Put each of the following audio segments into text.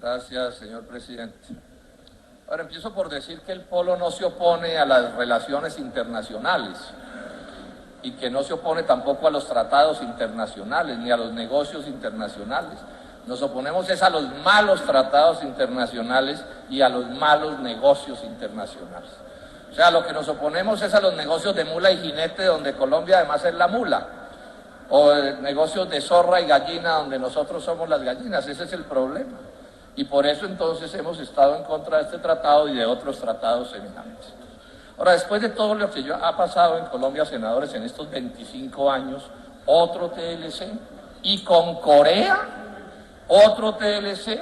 Gracias, señor presidente. Ahora empiezo por decir que el Polo no se opone a las relaciones internacionales y que no se opone tampoco a los tratados internacionales ni a los negocios internacionales. Nos oponemos es a los malos tratados internacionales y a los malos negocios internacionales. O sea, lo que nos oponemos es a los negocios de mula y jinete, donde Colombia además es la mula, o negocios de zorra y gallina, donde nosotros somos las gallinas. Ese es el problema. Y por eso entonces hemos estado en contra de este tratado y de otros tratados semejantes. Ahora, después de todo lo que ha pasado en Colombia, senadores, en estos 25 años, otro TLC, y con Corea, otro TLC,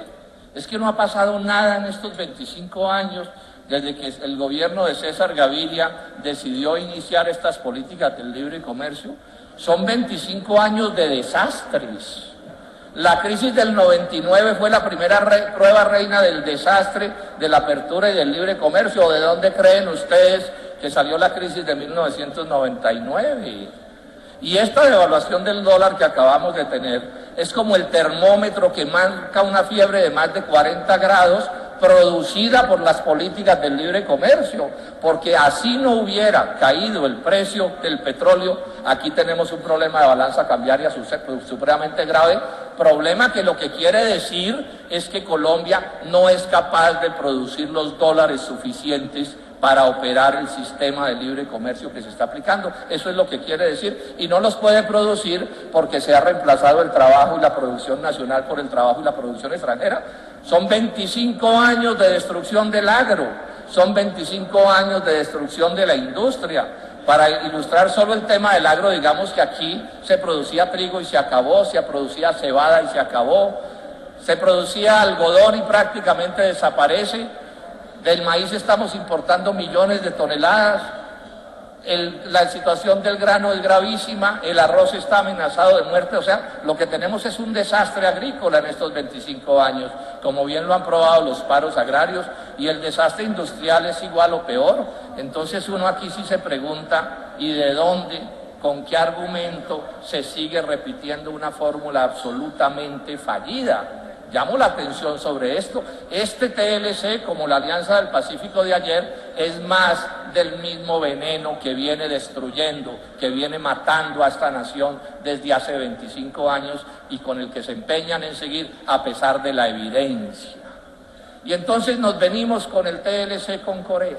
es que no ha pasado nada en estos 25 años, desde que el gobierno de César Gaviria decidió iniciar estas políticas del libre comercio. Son 25 años de desastres. La crisis del 99 fue la primera prueba reina del desastre de la apertura y del libre comercio. ¿De dónde creen ustedes que salió la crisis de 1999? Y esta devaluación del dólar que acabamos de tener es como el termómetro que marca una fiebre de más de 40 grados producida por las políticas del libre comercio, porque así no hubiera caído el precio del petróleo, aquí tenemos un problema de balanza cambiaria supremamente grave, problema que lo que quiere decir es que Colombia no es capaz de producir los dólares suficientes para operar el sistema de libre comercio que se está aplicando. Eso es lo que quiere decir, y no los puede producir porque se ha reemplazado el trabajo y la producción nacional por el trabajo y la producción extranjera. Son 25 años de destrucción del agro, son 25 años de destrucción de la industria. Para ilustrar solo el tema del agro, digamos que aquí se producía trigo y se acabó, se producía cebada y se acabó, se producía algodón y prácticamente desaparece. Del maíz estamos importando millones de toneladas, la situación del grano es gravísima, el arroz está amenazado de muerte. O sea, lo que tenemos es un desastre agrícola en estos 25 años, como bien lo han probado los paros agrarios, y el desastre industrial es igual o peor. Entonces uno aquí sí se pregunta, ¿y de dónde, con qué argumento se sigue repitiendo una fórmula absolutamente fallida? Llamo la atención sobre esto. Este TLC, como la Alianza del Pacífico de ayer, es más del mismo veneno que viene destruyendo, que viene matando a esta nación desde hace 25 años y con el que se empeñan en seguir a pesar de la evidencia. Y entonces nos venimos con el TLC con Corea.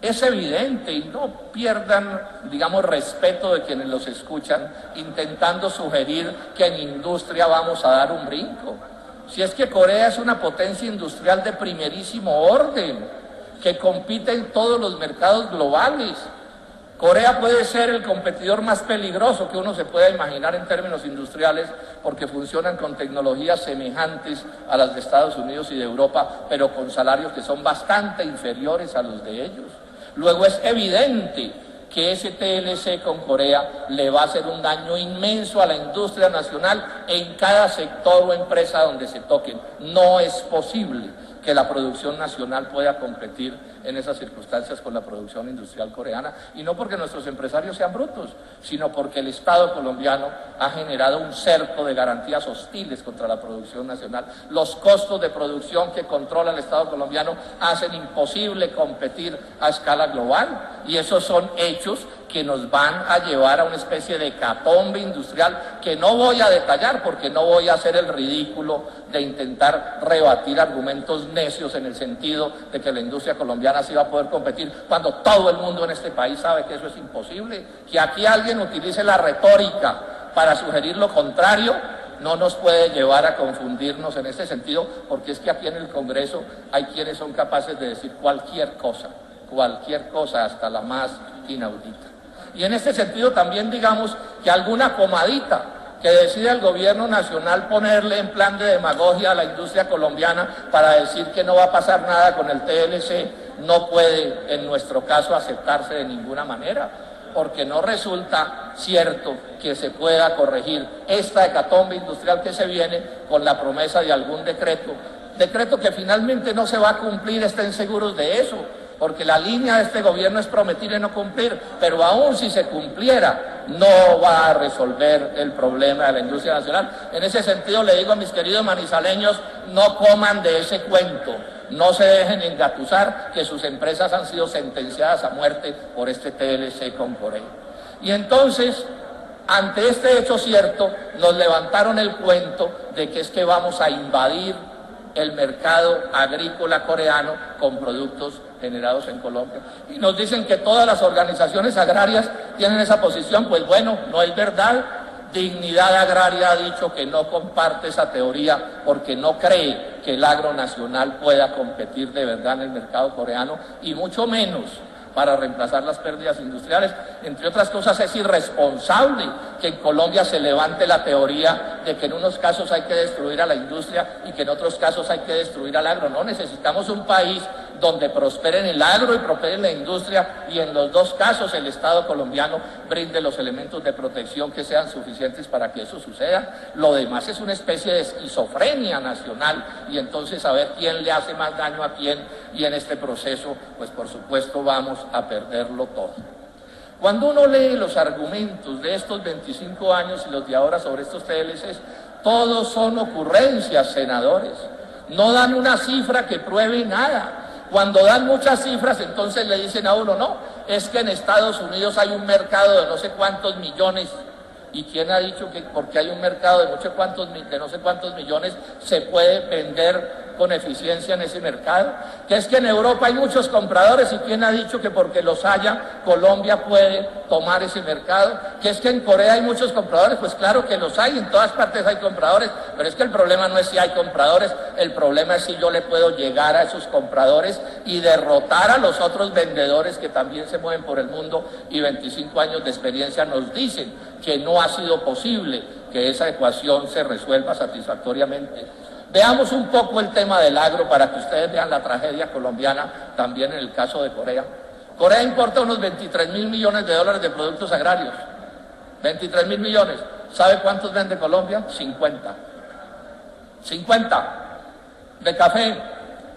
Es evidente, y no pierdan, digamos, respeto de quienes los escuchan, intentando sugerir que en industria vamos a dar un brinco. Si es que Corea es una potencia industrial de primerísimo orden, que compite en todos los mercados globales. Corea puede ser el competidor más peligroso que uno se pueda imaginar en términos industriales, porque funcionan con tecnologías semejantes a las de Estados Unidos y de Europa, pero con salarios que son bastante inferiores a los de ellos. Luego es evidente que ese TLC con Corea le va a hacer un daño inmenso a la industria nacional en cada sector o empresa donde se toquen. No es posible que la producción nacional pueda competir en esas circunstancias con la producción industrial coreana, y no porque nuestros empresarios sean brutos, sino porque el Estado colombiano ha generado un cerco de garantías hostiles contra la producción nacional. Los costos de producción que controla el Estado colombiano hacen imposible competir a escala global, y esos son hechos que nos van a llevar a una especie de hecatombe industrial que no voy a detallar porque no voy a hacer el ridículo de intentar rebatir argumentos necios en el sentido de que la industria colombiana sí va a poder competir, cuando todo el mundo en este país sabe que eso es imposible. Que aquí alguien utilice la retórica para sugerir lo contrario no nos puede llevar a confundirnos en este sentido, porque es que aquí en el Congreso hay quienes son capaces de decir cualquier cosa, hasta la más inaudita. Y en este sentido también digamos que alguna pomadita que decide el gobierno nacional ponerle en plan de demagogia a la industria colombiana para decir que no va a pasar nada con el TLC, no puede en nuestro caso aceptarse de ninguna manera, porque no resulta cierto que se pueda corregir esta hecatombe industrial que se viene con la promesa de algún decreto que finalmente no se va a cumplir, estén seguros de eso, porque la línea de este gobierno es prometer y no cumplir, pero aún si se cumpliera, no va a resolver el problema de la industria nacional. En ese sentido le digo a mis queridos manizaleños, no coman de ese cuento, no se dejen engatusar que sus empresas han sido sentenciadas a muerte por este TLC con Corea. Y entonces, ante este hecho cierto, nos levantaron el cuento de que es que vamos a invadir el mercado agrícola coreano con productos generados en Colombia. Y nos dicen que todas las organizaciones agrarias tienen esa posición. Pues bueno, no es verdad. Dignidad Agraria ha dicho que no comparte esa teoría porque no cree que el agro nacional pueda competir de verdad en el mercado coreano y mucho menos para reemplazar las pérdidas industriales. Entre otras cosas, es irresponsable que en Colombia se levante la teoría de que en unos casos hay que destruir a la industria y que en otros casos hay que destruir al agro. No, necesitamos un país donde prosperen el agro y prospere la industria, y en los dos casos el Estado colombiano brinde los elementos de protección que sean suficientes para que eso suceda. Lo demás es una especie de esquizofrenia nacional, y entonces a ver quién le hace más daño a quién, y en este proceso, pues por supuesto vamos a perderlo todo. Cuando uno lee los argumentos de estos 25 años y los de ahora sobre estos TLCs, todos son ocurrencias, senadores. No dan una cifra que pruebe nada. Cuando dan muchas cifras, entonces le dicen a uno, no, es que en Estados Unidos hay un mercado de no sé cuántos millones. ¿Y quién ha dicho que porque hay un mercado de no sé cuántos millones se puede vender con eficiencia en ese mercado? Que es que en Europa hay muchos compradores, ¿y quién ha dicho que porque los haya Colombia puede tomar ese mercado? Que es que en Corea hay muchos compradores, pues claro que los hay, en todas partes hay compradores, pero es que el problema no es si hay compradores, el problema es si yo le puedo llegar a esos compradores y derrotar a los otros vendedores que también se mueven por el mundo, y 25 años de experiencia nos dicen que no ha sido posible que esa ecuación se resuelva satisfactoriamente. Veamos un poco el tema del agro para que ustedes vean la tragedia colombiana también en el caso de Corea. Corea importa unos 23.000 millones de dólares de productos agrarios. 23.000 millones. ¿Sabe cuántos vende Colombia? 50. 50. De café,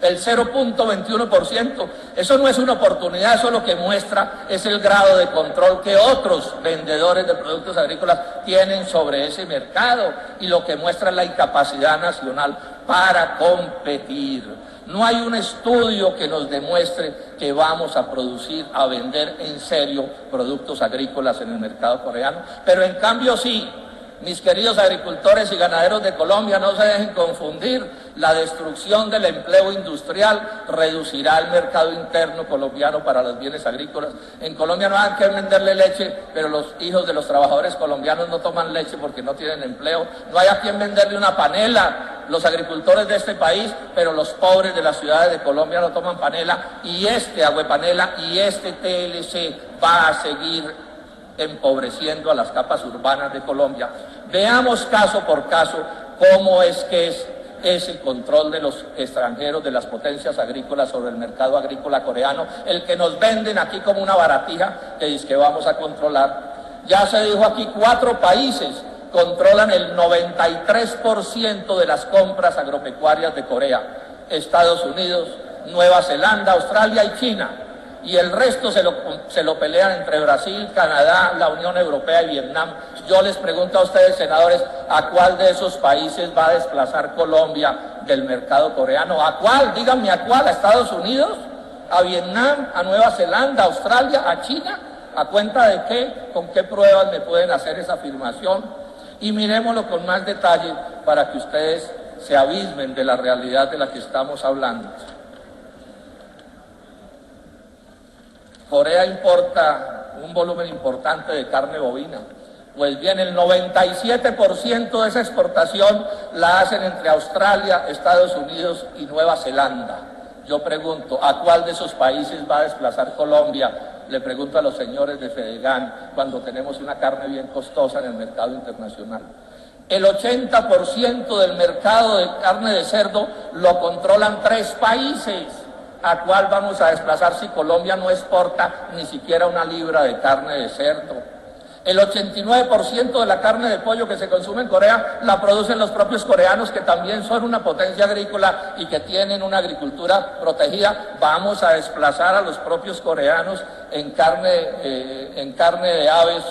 el 0.21%. Eso no es una oportunidad, eso lo que muestra es el grado de control que otros vendedores de productos agrícolas tienen sobre ese mercado, y lo que muestra es la incapacidad nacional para competir. No hay un estudio que nos demuestre que vamos a producir, a vender en serio productos agrícolas en el mercado coreano, pero en cambio sí. Mis queridos agricultores y ganaderos de Colombia, no se dejen confundir. La destrucción del empleo industrial reducirá el mercado interno colombiano para los bienes agrícolas. En Colombia no hay que venderle leche, pero los hijos de los trabajadores colombianos no toman leche porque no tienen empleo. No hay a quien venderle una panela, los agricultores de este país, pero los pobres de las ciudades de Colombia no toman panela, y este Aguepanela y este TLC va a seguir empobreciendo a las capas urbanas de Colombia. Veamos caso por caso cómo es que es ese control de los extranjeros, de las potencias agrícolas sobre el mercado agrícola coreano, el que nos venden aquí como una baratija que dice que vamos a controlar. Ya se dijo aquí, 4 países controlan el 93% de las compras agropecuarias de Corea: Estados Unidos, Nueva Zelanda, Australia y China. Y el resto se lo pelean entre Brasil, Canadá, la Unión Europea y Vietnam. Yo les pregunto a ustedes, senadores, ¿a cuál de esos países va a desplazar Colombia del mercado coreano? ¿A cuál? Díganme, ¿a cuál? ¿A Estados Unidos? ¿A Vietnam? ¿A Nueva Zelanda? ¿A Australia? ¿A China? ¿A cuenta de qué? ¿Con qué pruebas me pueden hacer esa afirmación? Y miremoslo con más detalle para que ustedes se abismen de la realidad de la que estamos hablando. Corea importa un volumen importante de carne bovina. Pues bien, el 97% de esa exportación la hacen entre Australia, Estados Unidos y Nueva Zelanda. Yo pregunto, ¿a cuál de esos países va a desplazar Colombia? Le pregunto a los señores de Fedegan, cuando tenemos una carne bien costosa en el mercado internacional. El 80% del mercado de carne de cerdo lo controlan 3 países. ¿A cuál vamos a desplazar si Colombia no exporta ni siquiera una libra de carne de cerdo? El 89% de la carne de pollo que se consume en Corea la producen los propios coreanos, que también son una potencia agrícola y que tienen una agricultura protegida. Vamos a desplazar a los propios coreanos en carne de aves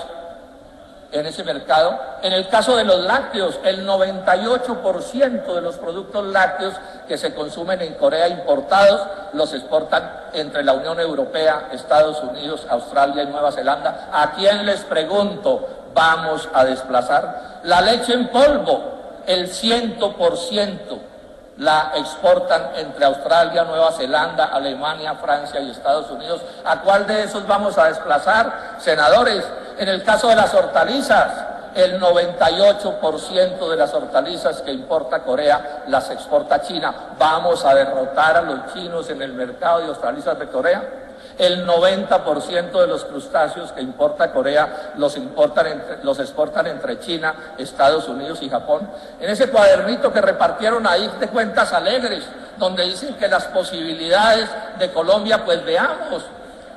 en ese mercado. En el caso de los lácteos, el 98% de los productos lácteos que se consumen en Corea importados los exportan entre la Unión Europea, Estados Unidos, Australia y Nueva Zelanda. ¿A quién les pregunto? Vamos a desplazar. La leche en polvo, el 100% la exportan entre Australia, Nueva Zelanda, Alemania, Francia y Estados Unidos. ¿A cuál de esos vamos a desplazar, senadores? En el caso de las hortalizas, el 98% de las hortalizas que importa Corea las exporta China. ¿Vamos a derrotar a los chinos en el mercado de hortalizas de Corea? El 90% de los crustáceos que importa Corea los exportan entre China, Estados Unidos y Japón. En ese cuadernito que repartieron ahí de cuentas alegres, donde dicen que las posibilidades de Colombia, pues veamos.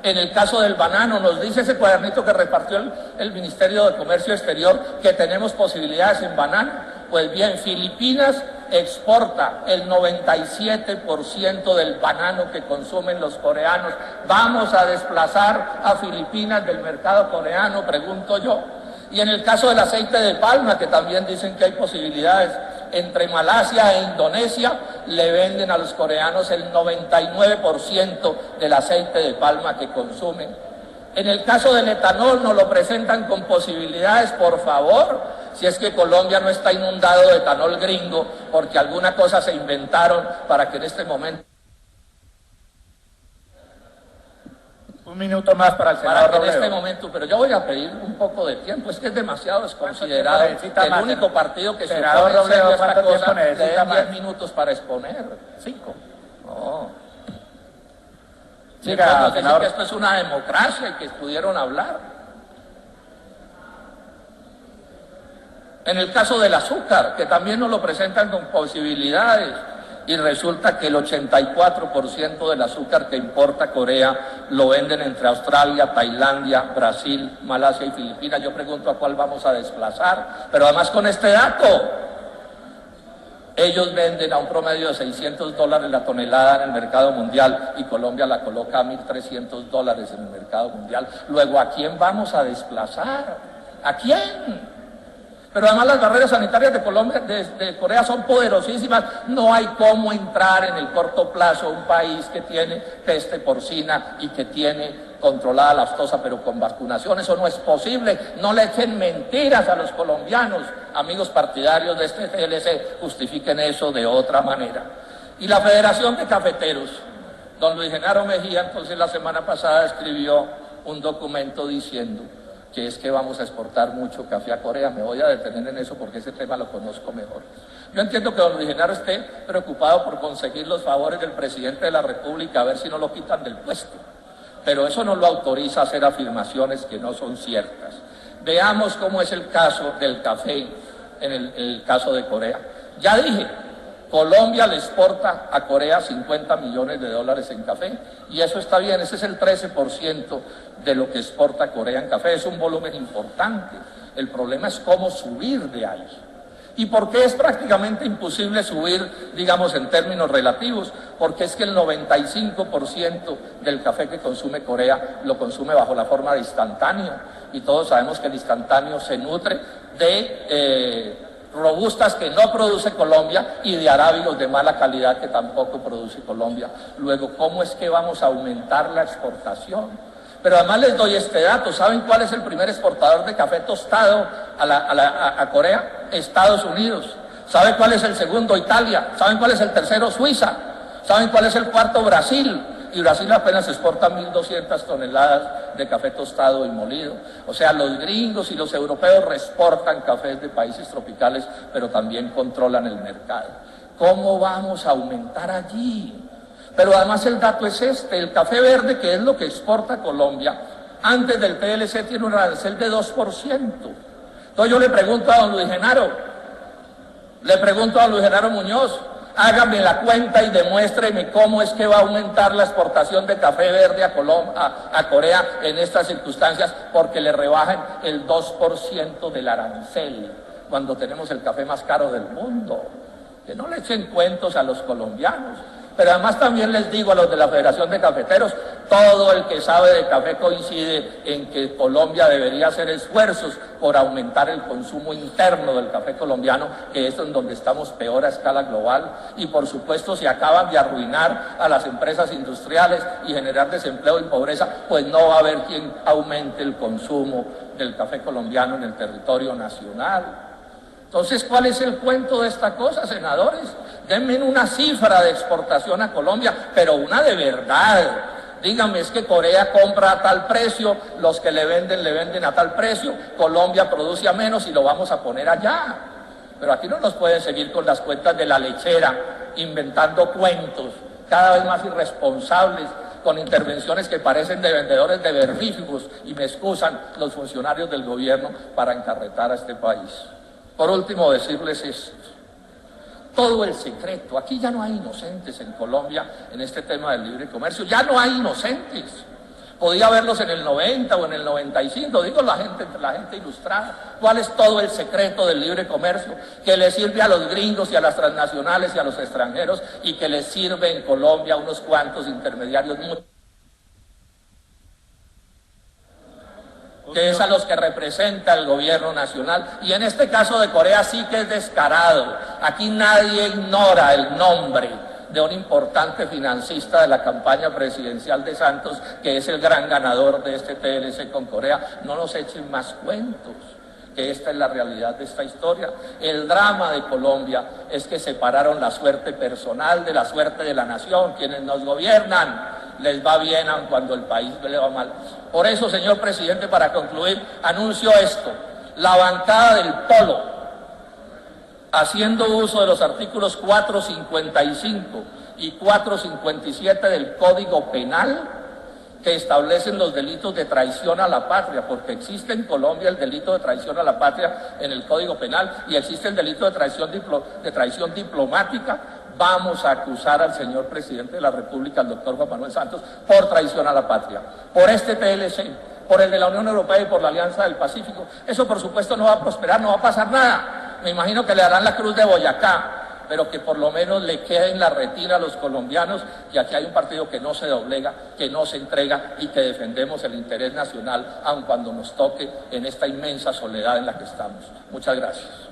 En el caso del banano, nos dice ese cuadernito que repartió el Ministerio de Comercio Exterior que tenemos posibilidades en banano. Pues bien, Filipinas exporta el 97% del banano que consumen los coreanos. ¿Vamos a desplazar a Filipinas del mercado coreano? Pregunto yo. Y en el caso del aceite de palma, que también dicen que hay posibilidades, entre Malasia e Indonesia le venden a los coreanos el 99% del aceite de palma que consumen. En el caso del etanol nos lo presentan con posibilidades, por favor, si es que Colombia no está inundado de etanol gringo, porque alguna cosa se inventaron para que en este momento... Un minuto más para el senador Para que en Robledo. este momento, pero yo voy a pedir un poco de tiempo, es que es demasiado desconsiderado. El único partido que se opone en serio a esta cosa le den 10 minutos para exponer. 5. No. Siga, Dicen senador. que esto es una democracia y que pudieron hablar. En el caso del azúcar, que también nos lo presentan con posibilidades, y resulta que el 84% del azúcar que importa Corea lo venden entre Australia, Tailandia, Brasil, Malasia y Filipinas. Yo pregunto a cuál vamos a desplazar, pero además con este dato, ellos venden a un promedio de $600 la tonelada en el mercado mundial y Colombia la coloca a $1.300 en el mercado mundial. Luego, ¿a quién vamos a desplazar? ¿A quién? Pero además las barreras sanitarias de Corea son poderosísimas. No hay cómo entrar en el corto plazo un país que tiene peste porcina y que tiene controlada la aftosa, pero con vacunación. Eso no es posible. No le echen mentiras a los colombianos. Amigos partidarios de este TLC, justifiquen eso de otra manera. Y la Federación de Cafeteros, don Luis Genaro Mejía, entonces la semana pasada escribió un documento diciendo que es que vamos a exportar mucho café a Corea. Me voy a detener en eso porque ese tema lo conozco mejor. Yo entiendo que don Luis Genaro esté preocupado por conseguir los favores del presidente de la República, a ver si no lo quitan del puesto, pero eso no lo autoriza a hacer afirmaciones que no son ciertas. Veamos cómo es el caso del café en el caso de Corea. Ya dije, Colombia le exporta a Corea $50 millones en café, y eso está bien, ese es el 13% de lo que exporta Corea en café, es un volumen importante. El problema es cómo subir de ahí. ¿Y por qué es prácticamente imposible subir, digamos, en términos relativos? Porque es que el 95% del café que consume Corea lo consume bajo la forma de instantáneo, y todos sabemos que el instantáneo se nutre de robustas que no produce Colombia y de arábigos de mala calidad que tampoco produce Colombia. Luego, ¿cómo es que vamos a aumentar la exportación? Pero además les doy este dato. ¿Saben cuál es el primer exportador de café tostado a Corea? Estados Unidos. ¿Saben cuál es el segundo? Italia. ¿Saben cuál es el tercero? Suiza. ¿Saben cuál es el cuarto? Brasil. Y Brasil apenas exporta 1.200 toneladas de café tostado y molido. O sea, los gringos y los europeos reexportan cafés de países tropicales, pero también controlan el mercado. ¿Cómo vamos a aumentar allí? Pero además el dato es este: el café verde, que es lo que exporta Colombia, antes del TLC tiene un arancel de 2%. Entonces yo le pregunto a don Luis Genaro, Muñoz, Hágame la cuenta y demuéstreme cómo es que va a aumentar la exportación de café verde a Corea en estas circunstancias, porque le rebajan el 2% del arancel, cuando tenemos el café más caro del mundo. Que no le echen cuentos a los colombianos. Pero además también les digo a los de la Federación de Cafeteros, todo el que sabe de café coincide en que Colombia debería hacer esfuerzos por aumentar el consumo interno del café colombiano, que es en donde estamos peor a escala global, y por supuesto si acaban de arruinar a las empresas industriales y generar desempleo y pobreza, pues no va a haber quien aumente el consumo del café colombiano en el territorio nacional. Entonces, ¿cuál es el cuento de esta cosa, senadores? Denme una cifra de exportación a Colombia, pero una de verdad. Díganme, es que Corea compra a tal precio, los que le venden a tal precio, Colombia produce a menos y lo vamos a poner allá. Pero aquí no nos pueden seguir con las cuentas de la lechera, inventando cuentos, cada vez más irresponsables, con intervenciones que parecen de vendedores de vermífugos, y me excusan los funcionarios del gobierno para encarretar a este país. Por último, decirles esto. Todo el secreto, aquí ya no hay inocentes en Colombia en este tema del libre comercio, ya no hay inocentes. Podía haberlos en el 90 o en el 95, digo la gente ilustrada. ¿Cuál es todo el secreto del libre comercio? Que le sirve a los gringos y a las transnacionales y a los extranjeros, y que les sirve en Colombia a unos cuantos intermediarios muy... que es a los que representa el gobierno nacional, y en este caso de Corea sí que es descarado. Aquí nadie ignora el nombre de un importante financista de la campaña presidencial de Santos, que es el gran ganador de este TLC con Corea. No nos echen más cuentos, que esta es la realidad de esta historia. El drama de Colombia es que separaron la suerte personal de la suerte de la nación. Quienes nos gobiernan les va bien aun cuando el país le va mal. Por eso, señor presidente, para concluir, anuncio esto. La bancada del Polo, haciendo uso de los artículos 455 y 457 del Código Penal, que establecen los delitos de traición a la patria, porque existe en Colombia el delito de traición a la patria en el Código Penal, y existe el delito de traición diplomática. Vamos a acusar al señor presidente de la República, al doctor Juan Manuel Santos, por traición a la patria, por este TLC, por el de la Unión Europea y por la Alianza del Pacífico. Eso, por supuesto, no va a prosperar, no va a pasar nada. Me imagino que le darán la Cruz de Boyacá, pero que por lo menos le quede en la retina a los colombianos que aquí hay un partido que no se doblega, que no se entrega, y que defendemos el interés nacional, aun cuando nos toque en esta inmensa soledad en la que estamos. Muchas gracias.